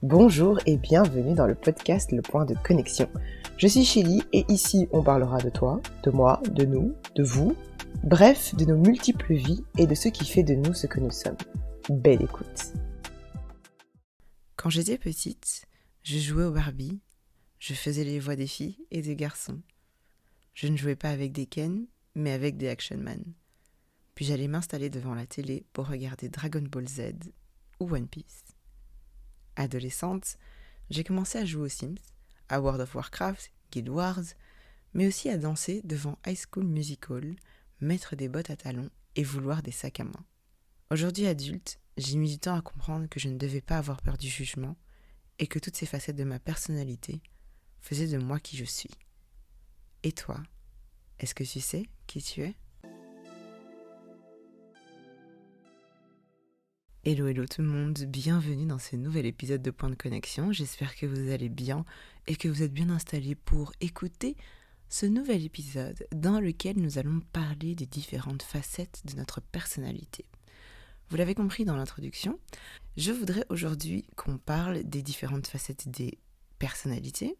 Bonjour et bienvenue dans le podcast Le Point de Connexion. Je suis Chélie et ici on parlera de toi, de moi, de nous, de vous, bref, de nos multiples vies et de ce qui fait de nous ce que nous sommes. Belle écoute. Quand j'étais petite, je jouais aux Barbie, je faisais les voix des filles et des garçons. Je ne jouais pas avec des Ken, mais avec des Action Man. Puis j'allais m'installer devant la télé pour regarder Dragon Ball Z ou One Piece. Adolescente, j'ai commencé à jouer aux Sims, à World of Warcraft, Guild Wars, mais aussi à danser devant High School Musical, mettre des bottes à talons et vouloir des sacs à main. Aujourd'hui adulte, j'ai mis du temps à comprendre que je ne devais pas avoir peur du jugement et que toutes ces facettes de ma personnalité faisaient de moi qui je suis. Et toi, est-ce que tu sais qui tu es ? Hello tout le monde, bienvenue dans ce nouvel épisode de Point de Connexion. J'espère que vous allez bien et que vous êtes bien installés pour écouter ce nouvel épisode dans lequel nous allons parler des différentes facettes de notre personnalité. Vous l'avez compris dans l'introduction, je voudrais aujourd'hui qu'on parle des différentes facettes des personnalités.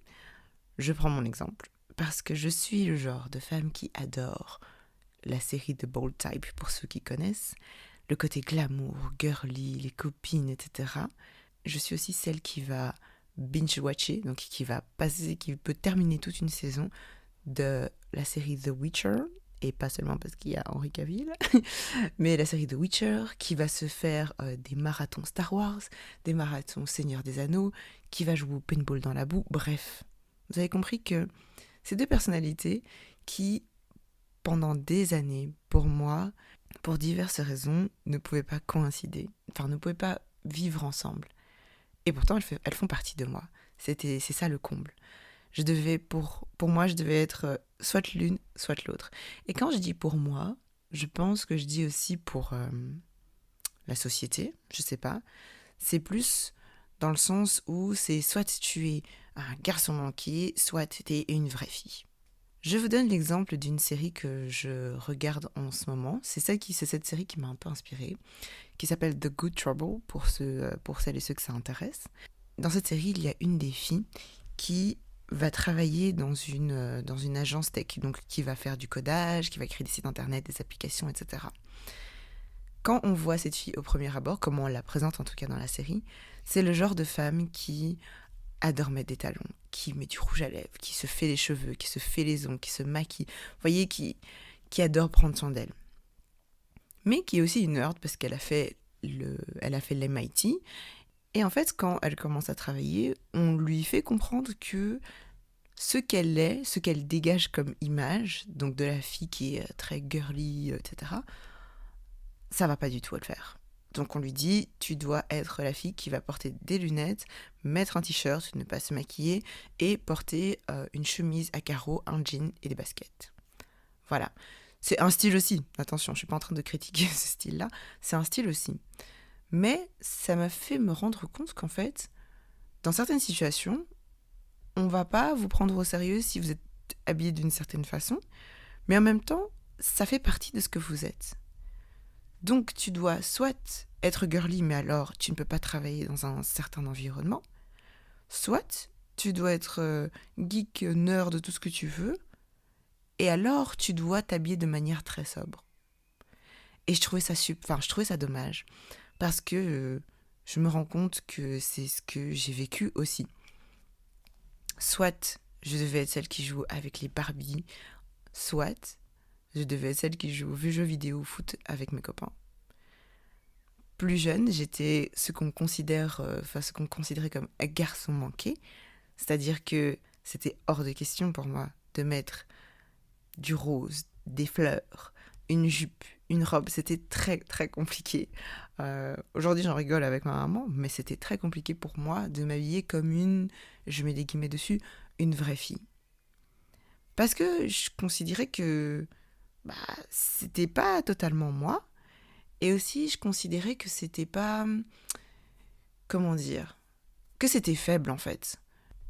Je prends mon exemple parce que je suis le genre de femme qui adore la série The Bold Type pour ceux qui connaissent, le côté glamour, girly, les copines, etc. Je suis aussi celle qui va binge-watcher, donc qui peut terminer toute une saison de la série The Witcher, et pas seulement parce qu'il y a Henry Cavill, mais la série The Witcher, qui va se faire des marathons Star Wars, des marathons Seigneur des Anneaux, qui va jouer au paintball dans la boue, bref. Vous avez compris que ces deux personnalités qui, pendant des années, pour moi, pour diverses raisons, ne pouvaient pas coïncider, ne pouvaient pas vivre ensemble. Et pourtant, elles font partie de moi. C'est ça le comble. Pour moi, je devais être soit l'une, soit l'autre. Et quand je dis pour moi, je pense que je dis aussi pour la société, je sais pas. C'est plus dans le sens où c'est soit tu es un garçon manqué, soit tu es une vraie fille. Je vous donne l'exemple d'une série que je regarde en ce moment. C'est cette série qui m'a un peu inspirée, qui s'appelle The Good Trouble, pour celles et ceux que ça intéresse. Dans cette série, il y a une des filles qui va travailler dans une agence tech, donc qui va faire du codage, qui va créer des sites internet, des applications, etc. Quand on voit cette fille au premier abord, comme on la présente en tout cas dans la série, c'est le genre de femme qui adore mettre des talons, qui met du rouge à lèvres, qui se fait les cheveux, qui se fait les ongles, qui se maquille, vous voyez, qui adore prendre soin d'elle. Mais qui est aussi une nerd parce qu'elle a fait l'MIT. Et en fait, quand elle commence à travailler, on lui fait comprendre que ce qu'elle est, ce qu'elle dégage comme image, donc de la fille qui est très girly, etc., ça va pas du tout le faire. Donc on lui dit, tu dois être la fille qui va porter des lunettes, mettre un t-shirt, ne pas se maquiller et porter une chemise à carreaux, un jean et des baskets. Voilà. C'est un style aussi, attention, je suis pas en train de critiquer ce style-là, c'est un style aussi. Mais ça m'a fait me rendre compte qu'en fait, dans certaines situations, on va pas vous prendre au sérieux si vous êtes habillé d'une certaine façon, mais en même temps, ça fait partie de ce que vous êtes. Donc tu dois soit être girly, mais alors tu ne peux pas travailler dans un certain environnement, soit tu dois être geek, nerd, tout ce que tu veux, et alors tu dois t'habiller de manière très sobre. Et je trouvais ça dommage, parce que je me rends compte que c'est ce que j'ai vécu aussi. Soit je devais être celle qui joue avec les Barbie, soit je devais être celle qui joue aux jeux vidéo, au foot avec mes copains. Plus jeune, j'étais ce qu'on considérait comme un garçon manqué, c'est-à-dire que c'était hors de question pour moi de mettre du rose, des fleurs, une jupe, une robe. C'était très très compliqué. Aujourd'hui, j'en rigole avec ma maman, mais c'était très compliqué pour moi de m'habiller comme je mets des guillemets dessus, une vraie fille. Parce que je considérais que c'était pas totalement moi. Et aussi, je considérais que c'était pas... Comment dire ? Que c'était faible, en fait.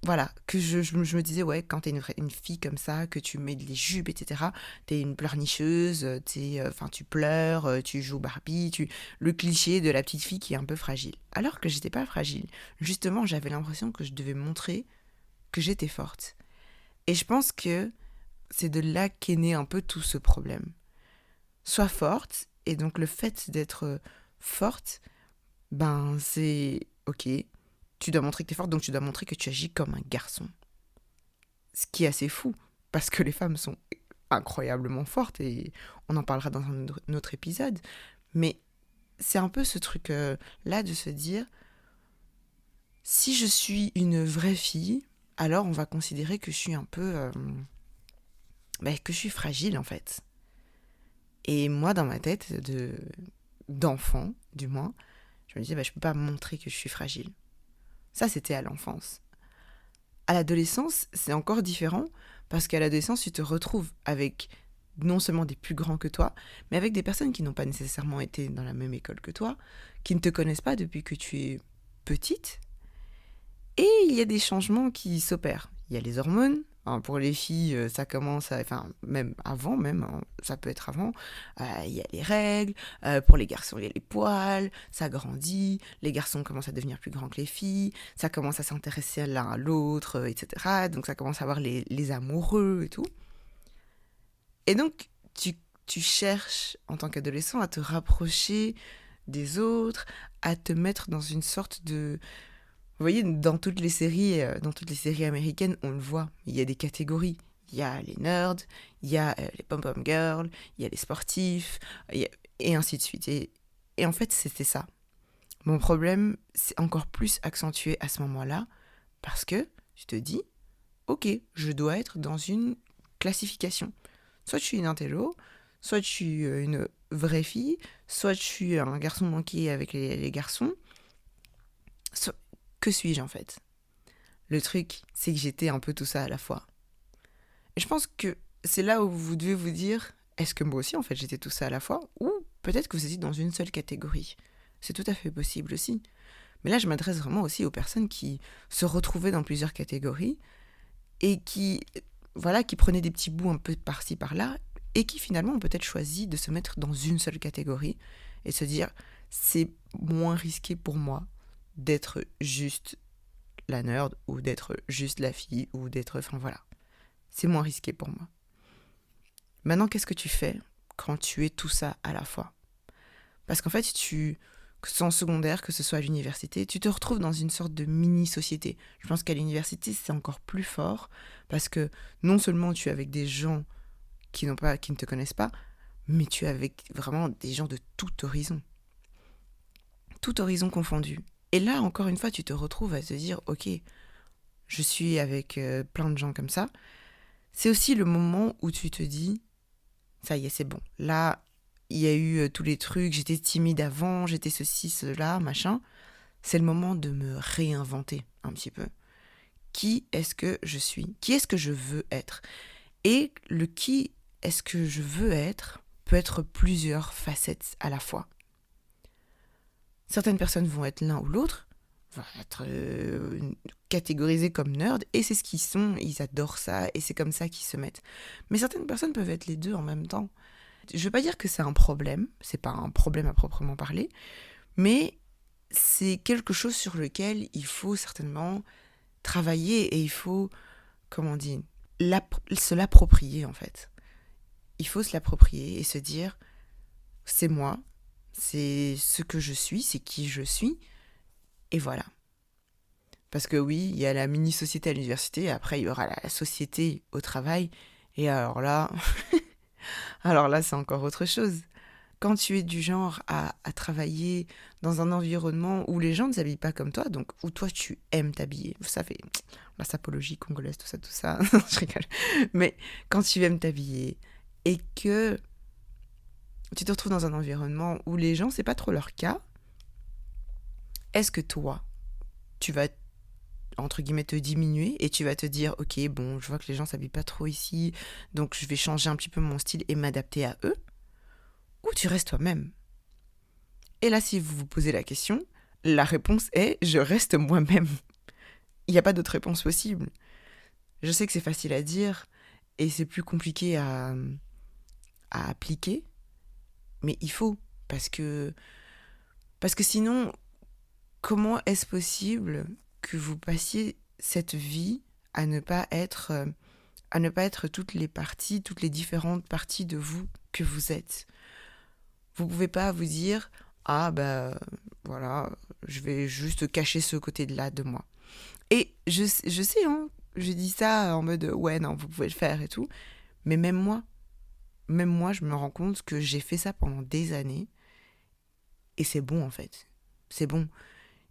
voilà, que je me disais, ouais, quand t'es une fille comme ça, que tu mets des jupes, etc., t'es une pleurnicheuse, tu pleures, tu joues Barbie, le cliché de la petite fille qui est un peu fragile. Alors que j'étais pas fragile. Justement, j'avais l'impression que je devais montrer que j'étais forte. Et je pense que c'est de là qu'est né un peu tout ce problème. Sois forte, et donc le fait d'être forte, ben c'est ok, tu dois montrer que t'es forte, donc tu dois montrer que tu agis comme un garçon. Ce qui est assez fou, parce que les femmes sont incroyablement fortes, et on en parlera dans un autre épisode, mais c'est un peu ce truc-là de se dire, si je suis une vraie fille, alors on va considérer que je suis un peu... que je suis fragile en fait. Et moi, dans ma tête d'enfant, du moins, je me disais, je peux pas montrer que je suis fragile. Ça, c'était à l'enfance. À l'adolescence, c'est encore différent, parce qu'à l'adolescence, tu te retrouves avec non seulement des plus grands que toi, mais avec des personnes qui n'ont pas nécessairement été dans la même école que toi, qui ne te connaissent pas depuis que tu es petite. Et il y a des changements qui s'opèrent. Il y a les hormones. Pour les filles, ça commence même avant, ça peut être avant. Il y a les règles. Pour les garçons, il y a les poils. Ça grandit. Les garçons commencent à devenir plus grands que les filles. Ça commence à s'intéresser l'un à l'autre, etc. Donc ça commence à avoir les amoureux et tout. Et donc, tu cherches, en tant qu'adolescent, à te rapprocher des autres, à te mettre dans une sorte de... Vous voyez, dans toutes les séries américaines, on le voit, il y a des catégories. Il y a les nerds, il y a les pom-pom girls, il y a les sportifs, et ainsi de suite. Et en fait, c'était ça. Mon problème, c'est encore plus accentué à ce moment-là, parce que tu te dis, ok, je dois être dans une classification. Soit je suis une intello, soit je suis une vraie fille, soit je suis un garçon manqué avec les garçons. Que suis-je en fait ? Le truc, c'est que j'étais un peu tout ça à la fois. Et je pense que c'est là où vous devez vous dire, est-ce que moi aussi en fait j'étais tout ça à la fois ? Ou peut-être que vous étiez dans une seule catégorie. C'est tout à fait possible aussi. Mais là, je m'adresse vraiment aussi aux personnes qui se retrouvaient dans plusieurs catégories et qui prenaient des petits bouts un peu par-ci par-là et qui finalement ont peut-être choisi de se mettre dans une seule catégorie et se dire, c'est moins risqué pour moi d'être juste la nerd ou d'être juste la fille ou d'être... C'est moins risqué pour moi. Maintenant, qu'est-ce que tu fais quand tu es tout ça à la fois ? Parce qu'en fait, que ce soit en secondaire, que ce soit à l'université, tu te retrouves dans une sorte de mini-société. Je pense qu'à l'université, c'est encore plus fort parce que non seulement tu es avec des gens qui ne te connaissent pas, mais tu es avec vraiment des gens de tout horizon. Tout horizon confondu. Et là, encore une fois, tu te retrouves à te dire, ok, je suis avec plein de gens comme ça. C'est aussi le moment où tu te dis, ça y est, c'est bon. Là, il y a eu tous les trucs, j'étais timide avant, j'étais ceci, cela, machin. C'est le moment de me réinventer un petit peu. Qui est-ce que je suis ? Qui est-ce que je veux être ? Et le qui est-ce que je veux être peut être plusieurs facettes à la fois. Certaines personnes vont être l'un ou l'autre, vont être catégorisées comme nerds, et c'est ce qu'ils sont, ils adorent ça, et c'est comme ça qu'ils se mettent. Mais certaines personnes peuvent être les deux en même temps. Je ne veux pas dire que c'est un problème, c'est pas un problème à proprement parler, mais c'est quelque chose sur lequel il faut certainement travailler, et il faut, se l'approprier en fait. Il faut se l'approprier et se dire, c'est moi, c'est ce que je suis, c'est qui je suis, et voilà. Parce que oui, il y a la mini-société à l'université, et après il y aura la société au travail, et alors là, c'est encore autre chose. Quand tu es du genre à travailler dans un environnement où les gens ne s'habillent pas comme toi, donc où toi tu aimes t'habiller, ça fait la sapologie congolaise, tout ça, je rigole. Mais quand tu aimes t'habiller et que tu te retrouves dans un environnement où les gens, c'est pas trop leur cas, est-ce que toi, tu vas, entre guillemets, te diminuer et tu vas te dire, ok, bon, je vois que les gens s'habillent pas trop ici, donc je vais changer un petit peu mon style et m'adapter à eux, ou tu restes toi-même ? Et là, si vous vous posez la question, la réponse est, je reste moi-même. Il n'y a pas d'autre réponse possible. Je sais que c'est facile à dire et c'est plus compliqué à appliquer, mais il faut, parce que sinon, comment est-ce possible que vous passiez cette vie à ne pas être toutes les différentes parties de vous que vous êtes. Vous pouvez pas vous dire ah bah voilà, je vais juste cacher ce côté-là de moi. Et je sais hein, je dis ça en mode ouais non, vous pouvez le faire et tout, mais même moi, je me rends compte que j'ai fait ça pendant des années et c'est bon en fait. C'est bon.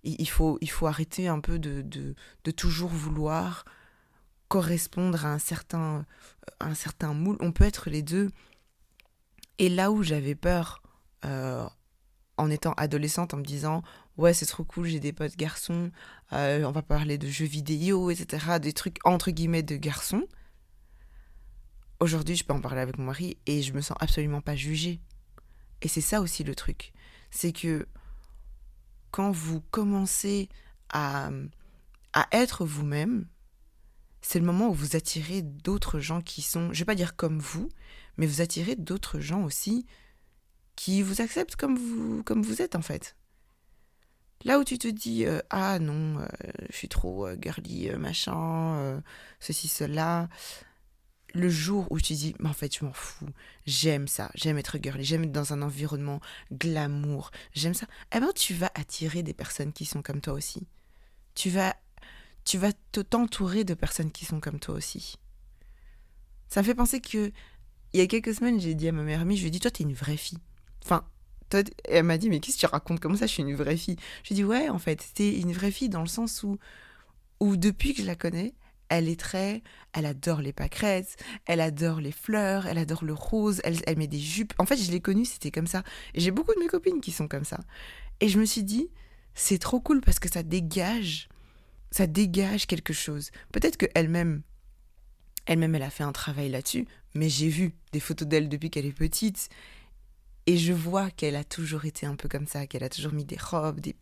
Il faut arrêter un peu de toujours vouloir correspondre à un certain moule. On peut être les deux. Et là où j'avais peur en étant adolescente, en me disant ouais c'est trop cool, j'ai des potes garçons, on va parler de jeux vidéo, etc., des trucs entre guillemets de garçons. Aujourd'hui je peux en parler avec mon mari et je me sens absolument pas jugée. Et c'est ça aussi le truc, c'est que quand vous commencez à être vous-même, c'est le moment où vous attirez d'autres gens qui sont, je vais pas dire comme vous, mais vous attirez d'autres gens aussi qui vous acceptent comme vous êtes en fait. Là où tu te dis ah non, je suis trop girly, machin, ceci, cela, le jour où tu dis mais en fait je m'en fous, j'aime ça, j'aime être girly, j'aime être dans un environnement glamour, j'aime ça, eh ben tu vas attirer des personnes qui sont comme toi aussi. Tu vas t'entourer de personnes qui sont comme toi aussi. Ça me fait penser que il y a quelques semaines, j'ai dit à ma meilleure amie, je lui ai dit toi t'es une vraie fille. Enfin, toi, elle m'a dit mais qu'est-ce que tu racontes, comment ça je suis une vraie fille? Je lui ai dit ouais en fait, t'es une vraie fille dans le sens où depuis que je la connais, elle adore les pâquerettes, elle adore les fleurs, elle adore le rose, elle met des jupes. En fait, je l'ai connue, c'était comme ça. Et j'ai beaucoup de mes copines qui sont comme ça. Et je me suis dit, c'est trop cool parce que ça dégage quelque chose. Peut-être qu'elle-même, elle a fait un travail là-dessus, mais j'ai vu des photos d'elle depuis qu'elle est petite et je vois qu'elle a toujours été un peu comme ça, qu'elle a toujours mis des robes, des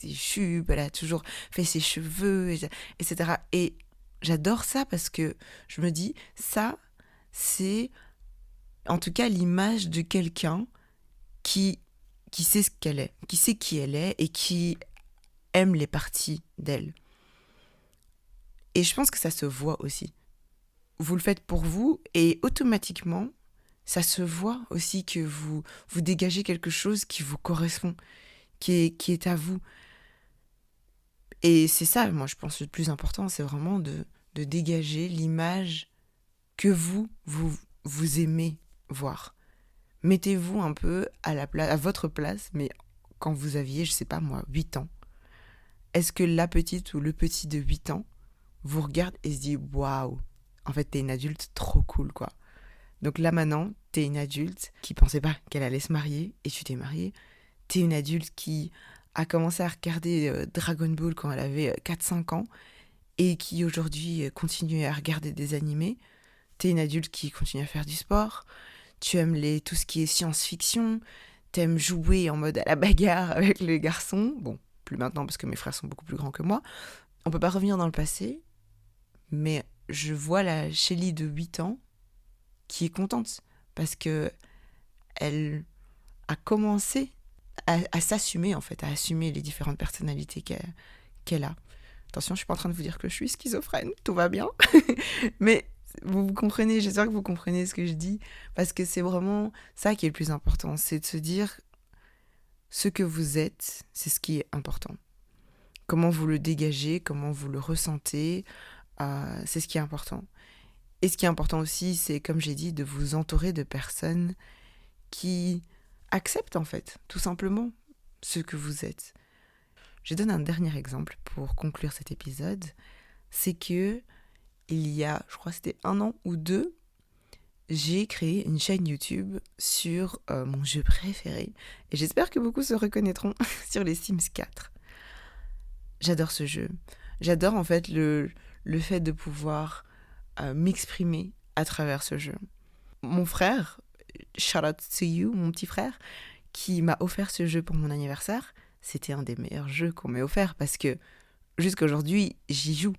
jupes, elle a toujours fait ses cheveux, etc. Et j'adore ça parce que je me dis, ça, c'est en tout cas l'image de quelqu'un qui sait ce qu'elle est, qui sait qui elle est et qui aime les parties d'elle. Et je pense que ça se voit aussi. Vous le faites pour vous et automatiquement, ça se voit aussi que vous dégagez quelque chose qui vous correspond, qui est à vous. Et c'est ça, moi je pense, le plus important, c'est vraiment de dégager l'image que vous aimez voir. Mettez-vous un peu à votre place, mais quand vous aviez, je sais pas moi, 8 ans. Est-ce que la petite ou le petit de 8 ans vous regarde et se dit waouh, en fait t'es une adulte trop cool quoi. Donc là maintenant, t'es une adulte qui pensait pas qu'elle allait se marier et tu t'es mariée. T'es une adulte qui a commencé à regarder Dragon Ball quand elle avait 4-5 ans et qui aujourd'hui continue à regarder des animés. T'es une adulte qui continue à faire du sport. Tu aimes tout ce qui est science-fiction. T'aimes jouer en mode à la bagarre avec les garçons. Bon, plus maintenant parce que mes frères sont beaucoup plus grands que moi. On peut pas revenir dans le passé, mais je vois la Shelly de 8 ans qui est contente parce que elle a commencé à s'assumer en fait, à assumer les différentes personnalités qu'elle a. Attention, je suis pas en train de vous dire que je suis schizophrène, tout va bien. Mais vous comprenez, j'espère que vous comprenez ce que je dis, parce que c'est vraiment ça qui est le plus important, c'est de se dire ce que vous êtes, c'est ce qui est important. Comment vous le dégagez, comment vous le ressentez, c'est ce qui est important. Et ce qui est important aussi, c'est, comme j'ai dit, de vous entourer de personnes qui acceptent en fait, tout simplement, ce que vous êtes. Je donne un dernier exemple pour conclure cet épisode. C'est que il y a, je crois que c'était 1 an ou 2, j'ai créé une chaîne YouTube sur mon jeu préféré. Et j'espère que beaucoup se reconnaîtront sur les Sims 4. J'adore ce jeu. J'adore en fait le fait de pouvoir m'exprimer à travers ce jeu. Mon frère, shout out to you, mon petit frère, qui m'a offert ce jeu pour mon anniversaire, c'était un des meilleurs jeux qu'on m'ait offert parce que jusqu'à aujourd'hui, j'y joue.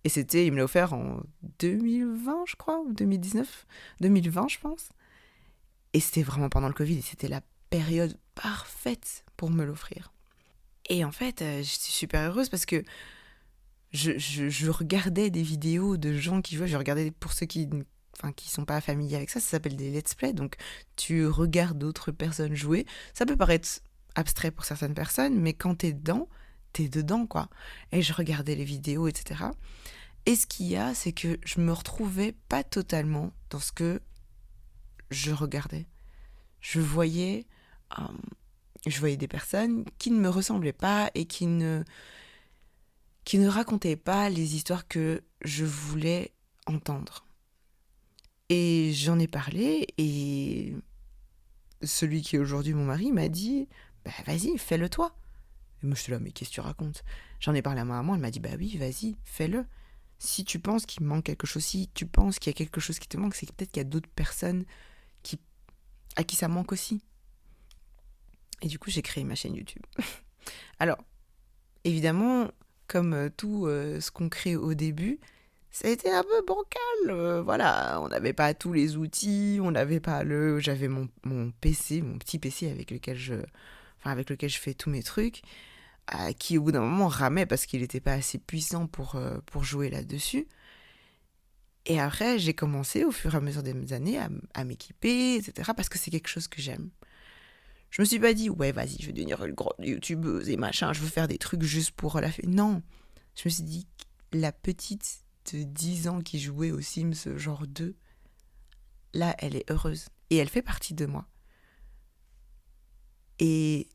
Et il me l'a offert en 2020, je crois, ou 2019, 2020, je pense. Et c'était vraiment pendant le Covid, et c'était la période parfaite pour me l'offrir. Et en fait, je suis super heureuse parce que je regardais des vidéos de gens qui jouaient. Je regardais, pour ceux qui sont pas familiers avec ça s'appelle des let's play. Donc, tu regardes d'autres personnes jouer. Ça peut paraître abstrait pour certaines personnes, mais quand t'es dedans, quoi. Et je regardais les vidéos, etc. Et ce qu'il y a, c'est que je me retrouvais pas totalement dans ce que je regardais. Je voyais des personnes qui ne me ressemblaient pas et qui ne racontaient pas les histoires que je voulais entendre. Et j'en ai parlé, et celui qui est aujourd'hui mon mari m'a dit « Bah vas-y, fais-le toi ». Et moi je suis là « Mais qu'est-ce que tu racontes ?» J'en ai parlé à ma maman, elle m'a dit « Bah oui, vas-y, fais-le. Si tu penses qu'il me manque quelque chose, si tu penses qu'il y a quelque chose qui te manque, c'est que peut-être qu'il y a d'autres personnes à qui ça manque aussi. » Et du coup, j'ai créé ma chaîne YouTube. Alors, évidemment, comme tout ce qu'on crée au début, ça a été un peu bancal. Voilà, on n'avait pas tous les outils, j'avais mon PC, mon petit PC avec lequel je fais tous mes trucs, qui au bout d'un moment ramait parce qu'il n'était pas assez puissant pour jouer là-dessus. Et après, j'ai commencé au fur et à mesure des années à m'équiper, etc. parce que c'est quelque chose que j'aime. Je me suis pas dit, ouais, vas-y, je vais devenir une grande youtubeuse et machin, je veux faire des trucs juste pour la fête. Non, je me suis dit, la petite de 10 ans qui jouait aux Sims genre 2, là, elle est heureuse. Et elle fait partie de moi. Et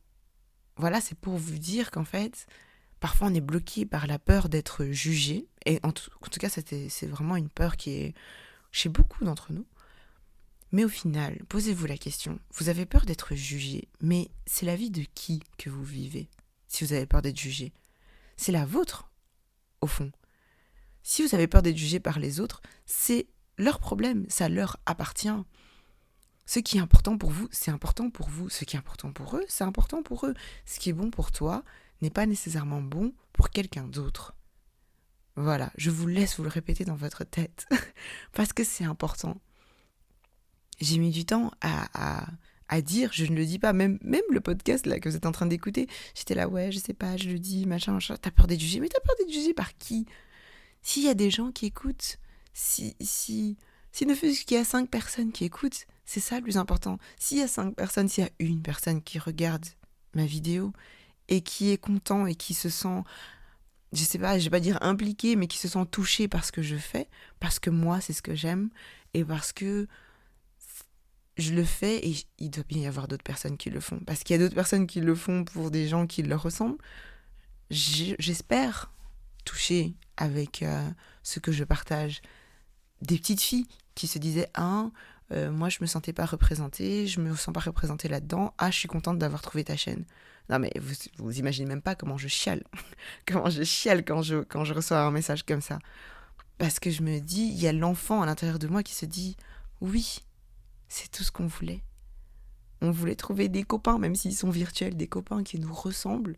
voilà, c'est pour vous dire qu'en fait, parfois on est bloqué par la peur d'être jugé. Et en tout cas, c'est vraiment une peur qui est chez beaucoup d'entre nous. Mais au final, posez-vous la question, vous avez peur d'être jugé, mais c'est la vie de qui que vous vivez si vous avez peur d'être jugé? C'est la vôtre, au fond. Si vous avez peur d'être jugé par les autres, c'est leur problème, ça leur appartient. Ce qui est important pour vous, c'est important pour vous. Ce qui est important pour eux, c'est important pour eux. Ce qui est bon pour toi n'est pas nécessairement bon pour quelqu'un d'autre. Voilà, je vous laisse vous le répéter dans votre tête, parce que c'est important. J'ai mis du temps à dire, je ne le dis pas, même le podcast là que vous êtes en train d'écouter, j'étais là, ouais, je sais pas, je le dis, machin, t'as peur d'être jugé, mais t'as peur d'être jugé par qui? S'il y a des gens qui écoutent, si ne fût-ce qu'il y a 5 personnes qui écoutent, c'est ça le plus important. S'il y a 5 personnes, s'il y a une personne qui regarde ma vidéo et qui est content et qui se sent, je sais pas, je vais pas dire impliqué, mais qui se sent touché par ce que je fais, parce que moi c'est ce que j'aime et parce que je le fais, et il doit bien y avoir d'autres personnes qui le font. Parce qu'il y a d'autres personnes qui le font pour des gens qui leur ressemblent. J'espère toucher avec ce que je partage des petites filles qui se disaient moi je me sentais pas représentée, je me sens pas représentée là-dedans, je suis contente d'avoir trouvé ta chaîne. Non mais vous imaginez même pas comment je chiale. Comment je chiale quand je reçois un message comme ça. Parce que je me dis, il y a l'enfant à l'intérieur de moi qui se dit oui, c'est tout ce qu'on voulait. On voulait trouver des copains, même s'ils sont virtuels, des copains qui nous ressemblent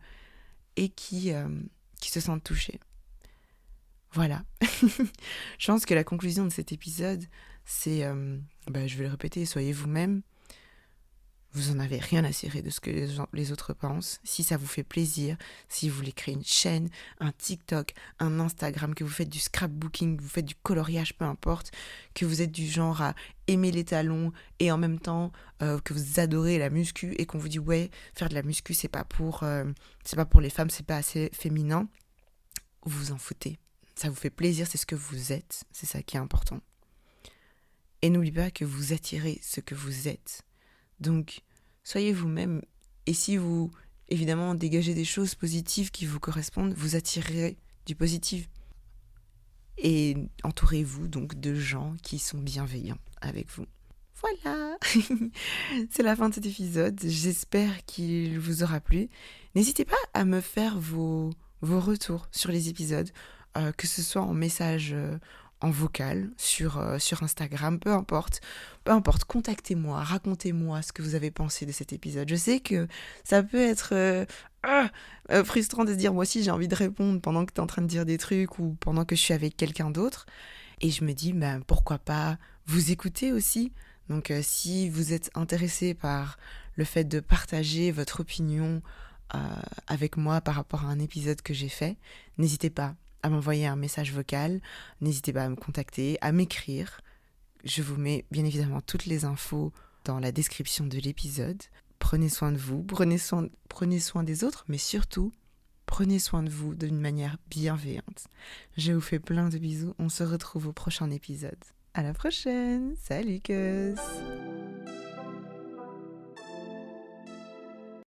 et qui se sentent touchés. Voilà. Je pense que la conclusion de cet épisode, c'est, je vais le répéter, soyez vous-même. Vous en avez rien à cirer de ce que les autres pensent. Si ça vous fait plaisir, si vous voulez créer une chaîne, un TikTok, un Instagram, que vous faites du scrapbooking, que vous faites du coloriage, peu importe, que vous êtes du genre à aimer les talons et en même temps que vous adorez la muscu et qu'on vous dit ouais, faire de la muscu c'est pas pour les femmes, c'est pas assez féminin, vous vous en foutez. Ça vous fait plaisir, c'est ce que vous êtes, c'est ça qui est important. Et n'oubliez pas que vous attirez ce que vous êtes. Donc, soyez vous-même, et si vous, évidemment, dégagez des choses positives qui vous correspondent, vous attirerez du positif. Et entourez-vous donc de gens qui sont bienveillants avec vous. Voilà, c'est la fin de cet épisode, j'espère qu'il vous aura plu. N'hésitez pas à me faire vos retours sur les épisodes, que ce soit en message en vocal sur Instagram, peu importe, contactez-moi, racontez-moi ce que vous avez pensé de cet épisode. Je sais que ça peut être frustrant de se dire moi aussi j'ai envie de répondre pendant que tu es en train de dire des trucs ou pendant que je suis avec quelqu'un d'autre. Et je me dis pourquoi pas vous écouter aussi. Donc si vous êtes intéressé par le fait de partager votre opinion avec moi par rapport à un épisode que j'ai fait, n'hésitez pas à m'envoyer un message vocal, n'hésitez pas à me contacter, à m'écrire. Je vous mets bien évidemment toutes les infos dans la description de l'épisode. Prenez soin de vous, prenez soin des autres, mais surtout, prenez soin de vous d'une manière bienveillante. Je vous fais plein de bisous, on se retrouve au prochain épisode. À la prochaine, salut Cus.